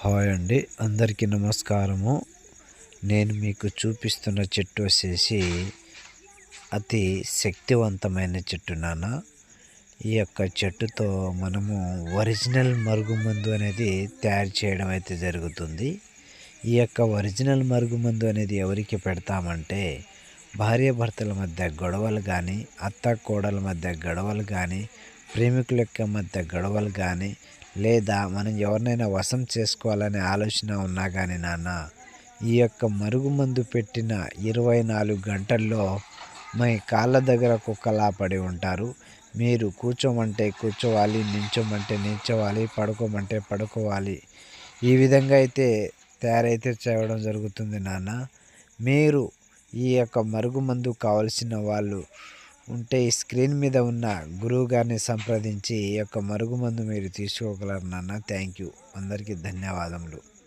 Hi అండి, అందరికీ నమస్కారము. నేను మీకు చూపిస్తున్న చెట్టు వచ్చేసి అతి శక్తివంతమైన చెట్టు నాన్న. ఈ యొక్క చెట్టుతో మనము ఒరిజినల్ మరుగుమందు అనేది తయారు చేయడం అయితే జరుగుతుంది. ఈ యొక్క ఒరిజినల్ మరుగుమందు అనేది ఎవరికి పెడతామంటే, భార్యాభర్తల మధ్య గొడవలు కానీ, అత్త కోడల మధ్య గొడవలు కానీ, ప్రేమికుల యొక్క మధ్య గొడవలు కానీ, లేదా మనం ఎవరినైనా వశం చేసుకోవాలనే ఆలోచన ఉన్నా కానీ నాన్న, ఈ యొక్క మరుగుమందు పెట్టిన 24 గంటల్లో మీ కాళ్ళ దగ్గర కుక్కలా పడి ఉంటారు. మీరు కూర్చోమంటే కూర్చోవాలి, నించోమంటే నించోవాలి, పడుకోమంటే పడుకోవాలి. ఈ విధంగా అయితే తయారైతే చేయడం జరుగుతుంది నాన్న. మీరు ఈ యొక్క మరుగుమందు కావలసిన వాళ్ళు ఉంటే ఈ స్క్రీన్ మీద ఉన్న గురువు గారిని సంప్రదించి ఈ యొక్క మరుగుమందు మీరు తీసుకోగలరు నాన్న. Thank you. అందరికీ ధన్యవాదములు.